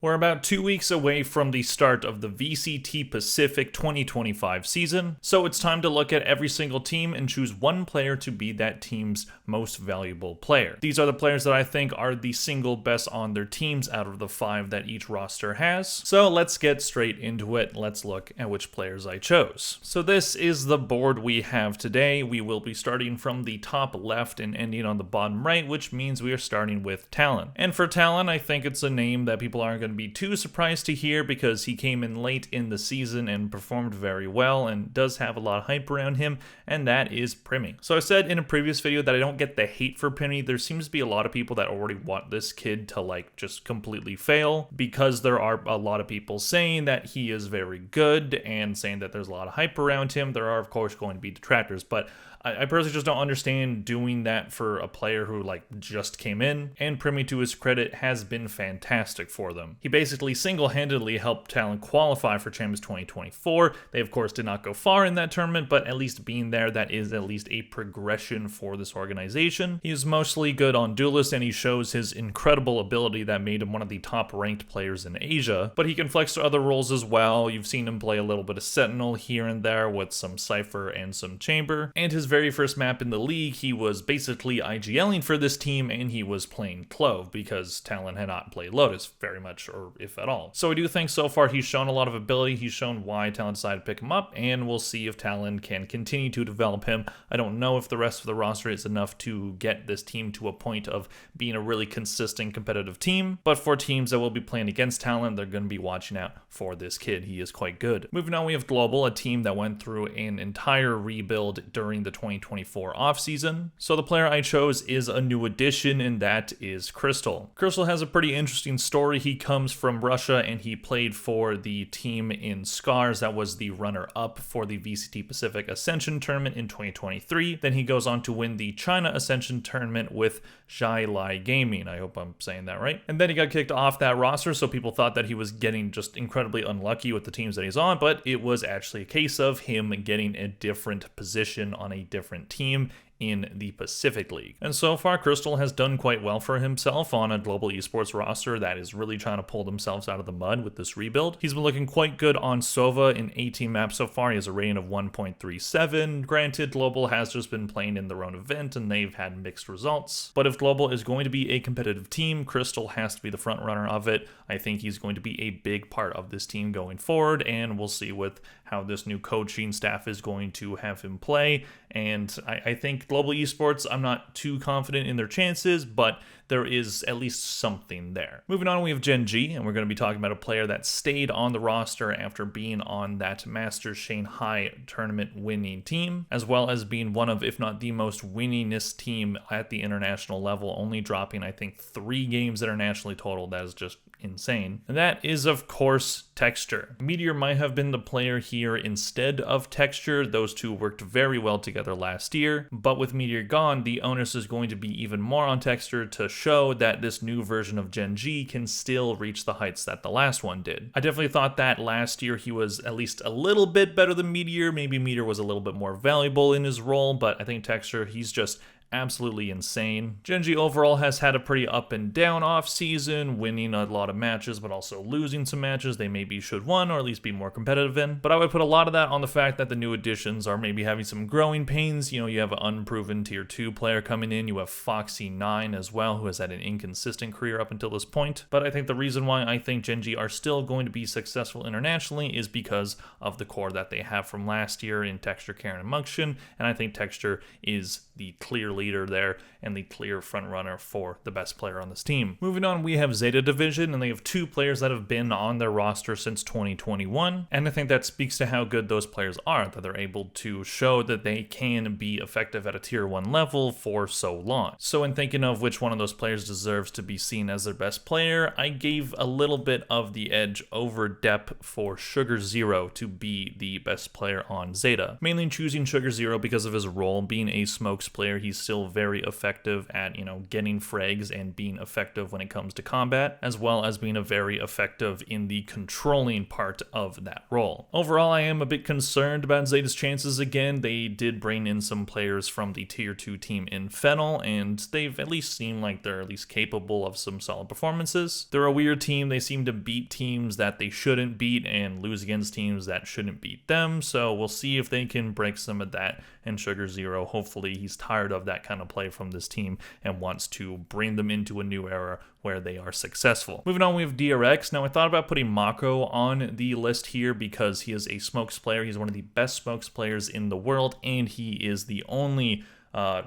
We're about 2 weeks away from the start of the VCT Pacific 2025 season, so it's time to look at every single team and choose one player to be that team's most valuable player. These are the players that I think are the single best on their teams out of the 5 that each roster has. So let's get straight into it. Let's look at which players I chose. So this is the board we have today. We will be starting from the top left and ending on the bottom right, which means we are starting with Talon. And for Talon, I think it's a name that people aren't going to be too surprised to hear because he came in late in the season and performed very well and does have a lot of hype around him, and that is Primmy. So I said in a previous video that I don't get the hate for Primmy. There seems to be a lot of people that already want this kid to just completely fail because there are a lot of people saying that he is very good and saying that there's a lot of hype around him. There are of course going to be detractors, but I personally just don't understand doing that for a player who just came in, and Primmy, to his credit, has been fantastic for them. He basically single-handedly helped Talon qualify for Champions 2024. They of course did not go far in that tournament, but at least being there, that is at least a progression for this organization. He is mostly good on Duelist, and he shows his incredible ability that made him one of the top ranked players in Asia, but he can flex to other roles as well. You've seen him play a little bit of Sentinel here and there with some Cypher and some Chamber, and his very first map in the league, he was basically IGLing for this team, and he was playing Clove because Talon had not played Lotus very much, or if at all. So I do think so far he's shown a lot of ability. He's shown why Talon decided to pick him up, and we'll see if Talon can continue to develop him. I don't know if the rest of the roster is enough to get this team to a point of being a really consistent competitive team, but for teams that will be playing against Talon, they're going to be watching out for this kid. He is quite good. Moving on, we have Global, a team that went through an entire rebuild during the 2024 offseason. So the player I chose is a new addition, and that is Crystal. Crystal has a pretty interesting story. He comes from Russia, and he played for the team in Scars that was the runner-up for the VCT Pacific Ascension Tournament in 2023. Then he goes on to win the China Ascension Tournament with Zhai Lai Gaming. I hope I'm saying that right. And then he got kicked off that roster, so people thought that he was getting just incredibly unlucky with the teams that he's on, but it was actually a case of him getting a different position on a different team in the Pacific League. And so far, Crystal has done quite well for himself on a global esports roster that is really trying to pull themselves out of the mud with this rebuild. He's been looking quite good on Sova in 18 maps so far. He has a rating of 1.37. Granted, Global has just been playing in their own event and they've had mixed results. But if Global is going to be a competitive team, Crystal has to be the front runner of it. I think he's going to be a big part of this team going forward, and we'll see with how this new coaching staff is going to have him play. And I think Global Esports, I'm not too confident in their chances, but there is at least something there. Moving on, we have Gen.G, and we're going to be talking about a player that stayed on the roster after being on that Masters Shanghai tournament winning team, as well as being one of, if not the most winningest team at the international level, only dropping, I think, 3 games internationally total. That is just insane. And that is, of course, Texture. Meteor might have been the player here instead of Texture. Those two worked very well together last year, but with Meteor gone, the onus is going to be even more on Texture to show that this new version of Gen.G can still reach the heights that the last one did. I definitely thought that last year he was at least a little bit better than Meteor. Maybe Meteor was a little bit more valuable in his role, but I think Texture, he's just absolutely insane. Gen.G overall has had a pretty up and down off season, winning a lot of matches but also losing some matches they maybe should won or at least be more competitive in. But I would put a lot of that on the fact that the new additions are maybe having some growing pains. You know, you have an unproven tier 2 player coming in, you have Foxy9 as well, who has had an inconsistent career up until this point. But I think the reason why I think Gen.G are still going to be successful internationally is because of the core that they have from last year in Texture, Karen, and Nongshim, and I think Texture is the clear leader there and the clear front runner for the best player on this team. Moving on, we have Zeta Division, and they have 2 players that have been on their roster since 2021, and I think that speaks to how good those players are, that they're able to show that they can be effective at a tier 1 level for so long. So in thinking of which one of those players deserves to be seen as their best player, I gave a little bit of the edge over Depp for Sugar Zero to be the best player on Zeta. Mainly choosing Sugar Zero because of his role being a smokes player. He's still very effective at, getting frags and being effective when it comes to combat, as well as being a very effective in the controlling part of that role. Overall, I am a bit concerned about Zeta's chances again. They did bring in some players from the tier 2 team in Fennel, and they've at least seemed like they're at least capable of some solid performances. They're a weird team. They seem to beat teams that they shouldn't beat and lose against teams that shouldn't beat them, so we'll see if they can break some of that. And Sugar Zero, hopefully he's tired of that kind of play from this team and wants to bring them into a new era where they are successful. Moving on, we have DRX. Now, I thought about putting Mako on the list here because he is a smokes player. He's one of the best smokes players in the world, and he is the only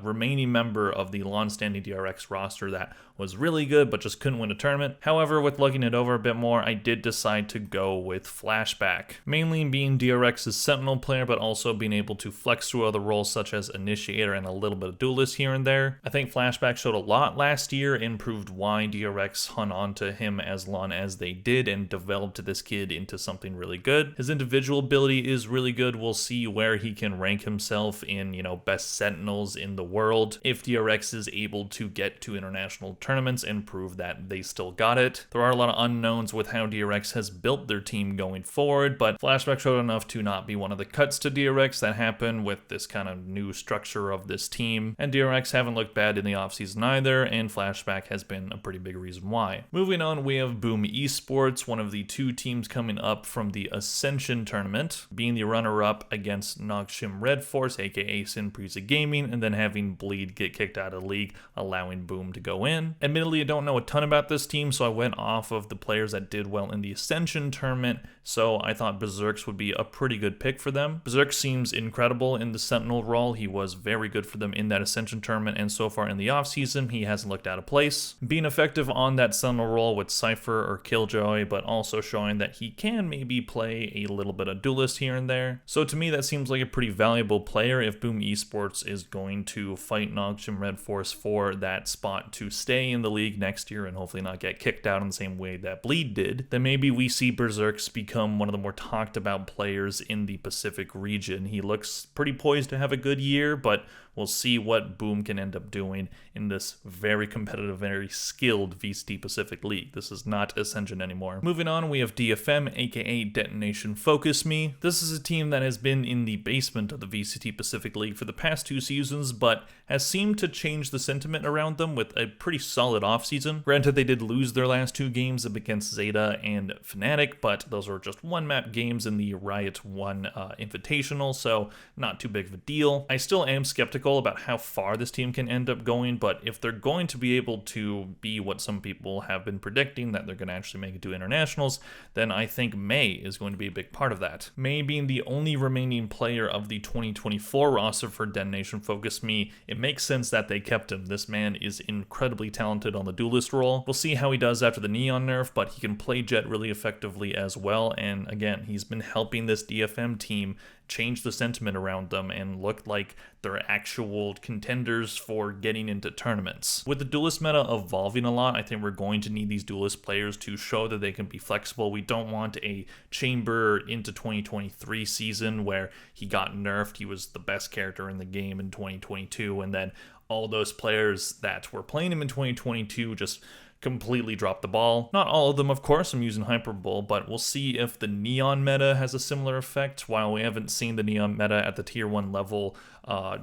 remaining member of the long-standing DRX roster that was really good but just couldn't win a tournament. However, with looking it over a bit more, I did decide to go with Flashback, mainly being DRX's Sentinel player, but also being able to flex through other roles such as Initiator and a little bit of Duelist here and there. I think Flashback showed a lot last year and proved why DRX hung on to him as long as they did and developed this kid into something really good. His individual ability is really good. We'll see where he can rank himself in, best Sentinels in the world if DRX is able to get to international tournaments and prove that they still got it. There are a lot of unknowns with how DRX has built their team going forward, but Flashback showed enough to not be one of the cuts to DRX that happened with this kind of new structure of this team, and DRX haven't looked bad in the offseason either, and Flashback has been a pretty big reason why. Moving on, we have Boom Esports, one of the two teams coming up from the Ascension tournament, being the runner-up against Nongshim Redforce, aka Sinprisa Gaming, and then having Bleed get kicked out of the league, allowing Boom to go in. Admittedly, I don't know a ton about this team, so I went off of the players that did well in the Ascension tournament, so I thought Berserks would be a pretty good pick for them. Berserk seems incredible in the Sentinel role. He was very good for them in that Ascension tournament, and so far in the offseason, he hasn't looked out of place. Being effective on that Sentinel role with Cypher or Killjoy, but also showing that he can maybe play a little bit of Duelist here and there. So to me, that seems like a pretty valuable player if Boom Esports is going to fight Nongshim Redforce for that spot to stay in the league next year and hopefully not get kicked out in the same way that Bleed did. Then maybe we see Berserks become one of the more talked about players in the Pacific region. He looks pretty poised to have a good year, but we'll see what Boom can end up doing in this very competitive, very skilled VCT Pacific League. This is not Ascension anymore. Moving on, we have DFM, aka Detonation Focus Me. This is a team that has been in the basement of the VCT Pacific League for the past 2 seasons, but has seemed to change the sentiment around them with a pretty solid offseason. Granted, they did lose their last 2 games up against Zeta and Fnatic, but those were just one-map games in the Riot 1 Invitational, so not too big of a deal. I still am skeptical about how far this team can end up going, but if they're going to be able to be what some people have been predicting, that they're going to actually make it to internationals, then I think May is going to be a big part of that. May being the only remaining player of the 2024 roster for Detonation Focus Me, it makes sense that they kept him. This man is incredibly talented on the Duelist role. We'll see how he does after the Neon nerf, but he can play Jet really effectively as well, and again, he's been helping this DFM team change the sentiment around them and look like they're actual contenders for getting into tournaments. With the Duelist meta evolving a lot, I think we're going to need these Duelist players to show that they can be flexible. We don't want a Chamber into 2023 season where he got nerfed. He was the best character in the game in 2022, and then all those players that were playing him in 2022 just completely dropped the ball. Not all of them, of course, I'm using hyperbole, but we'll see if the Neon meta has a similar effect. While we haven't seen the Neon meta at the tier 1 level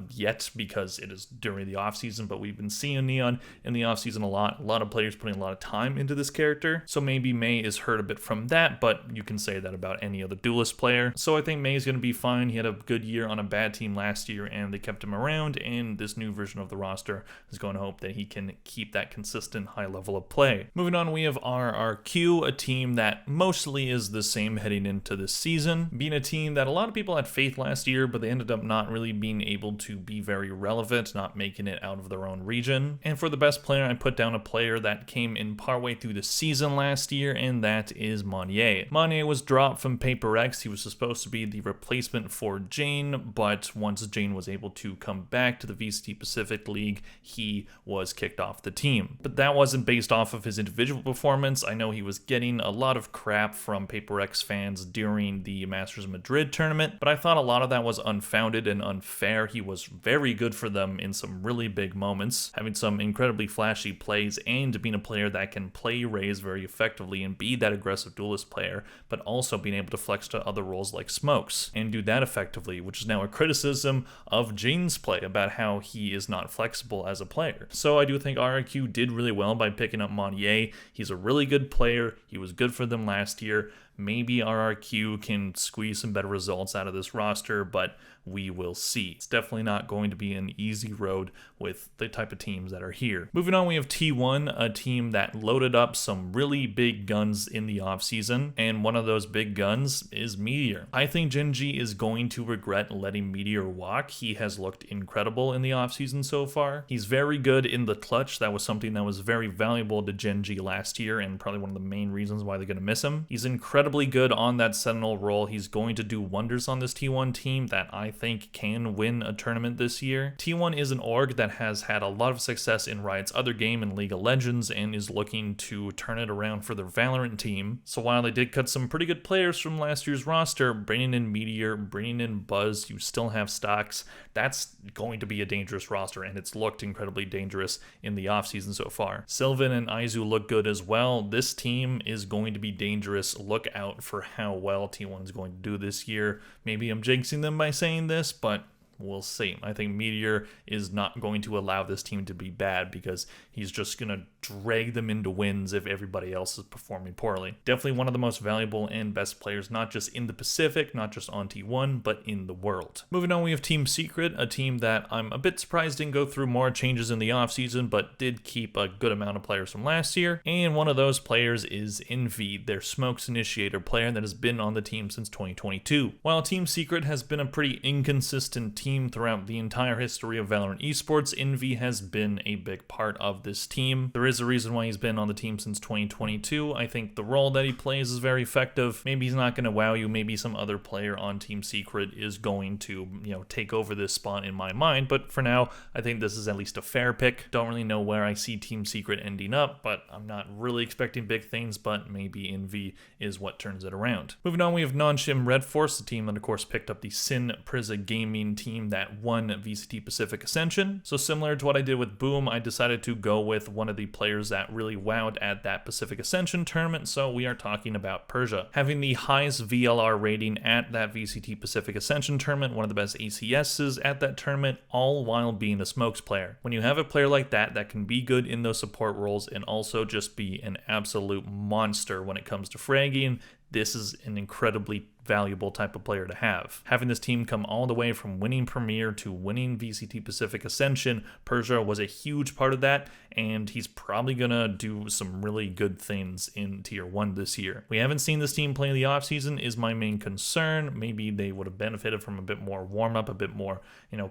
yet because it is during the offseason, but we've been seeing Neon in the offseason a lot of players putting a lot of time into this character, so maybe May is hurt a bit from that, but you can say that about any other Duelist player. So I think May is going to be fine. He had a good year on a bad team last year and they kept him around, and this new version of the roster is going to hope that he can keep that consistent high level of play. Moving on, we have RRQ, a team that mostly is the same heading into this season, being a team that a lot of people had faith last year, but they ended up not really being able to be very relevant, not making it out of their own region. And for the best player, I put down a player that came in partway through the season last year, and that is Monnier. Monnier was dropped from Paper X. He was supposed to be the replacement for Jane, but once Jane was able to come back to the VCT Pacific League, he was kicked off the team. But that wasn't based off off of his individual performance. I know he was getting a lot of crap from PaperX fans during the Masters Madrid tournament, but I thought a lot of that was unfounded and unfair. He was very good for them in some really big moments, having some incredibly flashy plays and being a player that can play Raze very effectively and be that aggressive duelist player, but also being able to flex to other roles like smokes and do that effectively, which is now a criticism of Jane's play about how he is not flexible as a player. So I do think RRQ did really well by picking up Monnier. He's a really good player. He was good for them last year. Maybe RRQ can squeeze some better results out of this roster, but we will see. It's definitely not going to be an easy road with the type of teams that are here. Moving on, we have T1, a team that loaded up some really big guns in the offseason, and one of those big guns is Meteor. I think Gen.G is going to regret letting Meteor walk. He has looked incredible in the offseason so far. He's very good in the clutch. That was something that was very valuable to Gen.G last year, and probably one of the main reasons why they're going to miss him. He's incredibly good on that Sentinel role. He's going to do wonders on this T1 team that I think can win a tournament this year. T1 is an org that has had a lot of success in Riot's other game in League of Legends and is looking to turn it around for their Valorant team. So while they did cut some pretty good players from last year's roster, bringing in Meteor, bringing in Buzz, you still have stocks, that's going to be a dangerous roster, and it's looked incredibly dangerous in the offseason so far. Sylvan and Aizu look good as well. This team is going to be dangerous. Look out for how well T1 is going to do this year. Maybe I'm jinxing them by saying this, but we'll see. I think Meteor is not going to allow this team to be bad because he's just going to drag them into wins if everybody else is performing poorly. Definitely one of the most valuable and best players, not just in the Pacific, not just on T1, but in the world. Moving on, we have Team Secret, a team that I'm a bit surprised didn't go through more changes in the offseason, but did keep a good amount of players from last year. And one of those players is Envy, their Smokes Initiator player that has been on the team since 2022. While Team Secret has been a pretty inconsistent team throughout the entire history of Valorant Esports, Envy has been a big part of this team. There is a reason why he's been on the team since 2022. I think the role that he plays is very effective. Maybe he's not going to wow you. Maybe some other player on Team Secret is going to, take over this spot in my mind. But for now, I think this is at least a fair pick. Don't really know where I see Team Secret ending up, but I'm not really expecting big things, but maybe Envy is what turns it around. Moving on, we have Nongshim Redforce, the team that of course picked up the Sin Priza Gaming team that won VCT Pacific Ascension. So similar to what I did with Boom, I decided to go with one of the players that really wowed at that Pacific Ascension tournament, so we are talking about Persia. Having the highest VLR rating at that VCT Pacific Ascension tournament, one of the best ACSs at that tournament, all while being a smokes player. When you have a player like that that can be good in those support roles and also just be an absolute monster when it comes to fragging, this is an incredibly valuable type of player to have. Having this team come all the way from winning Premier to winning VCT Pacific Ascension, Persia was a huge part of that, and he's probably gonna do some really good things in Tier 1 this year. We haven't seen this team play in the offseason is my main concern. Maybe they would have benefited from a bit more warm-up, a bit more,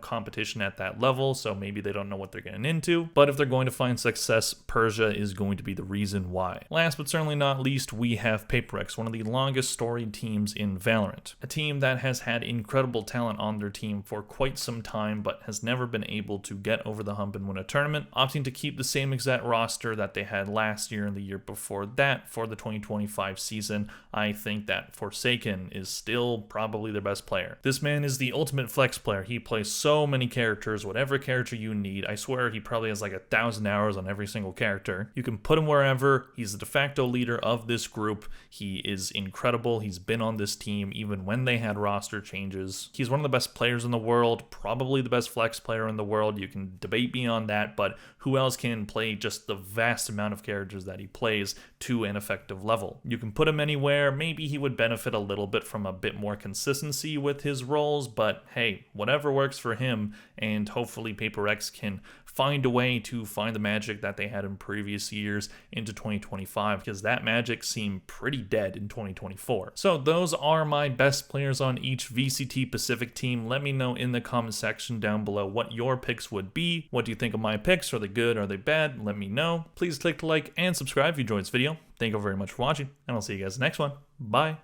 competition at that level, so maybe they don't know what they're getting into. But if they're going to find success, Persia is going to be the reason why. Last but certainly not least, we have PaperX, one of the longest storied teams in Valorant. A team that has had incredible talent on their team for quite some time, but has never been able to get over the hump and win a tournament, opting to keep the same exact roster that they had last year and the year before that for the 2025 season. I think that Forsaken is still probably their best player. This man is the ultimate flex player. He plays so many characters, whatever character you need. I swear he probably has like 1,000 hours on every single character. You can put him wherever. He's the de facto leader of this group. He is incredible. He's been on this team even when they had roster changes. He's one of the best players in the world, probably the best flex player in the world. You can debate beyond that, but who else can play just the vast amount of characters that he plays to an effective level? You can put him anywhere. Maybe he would benefit a little bit from a bit more consistency with his roles, but hey, whatever works for him, and hopefully PaperX can find a way to find the magic that they had in previous years into 2025, because that magic seemed pretty dead in 2024. So those are my best players on each VCT Pacific team. Let me know in the comment section down below what your picks would be. What do you think of my picks? Are they good? Are they bad? Let me know. Please click the like and subscribe if you enjoyed this video. Thank you very much for watching, and I'll see you guys next one. Bye.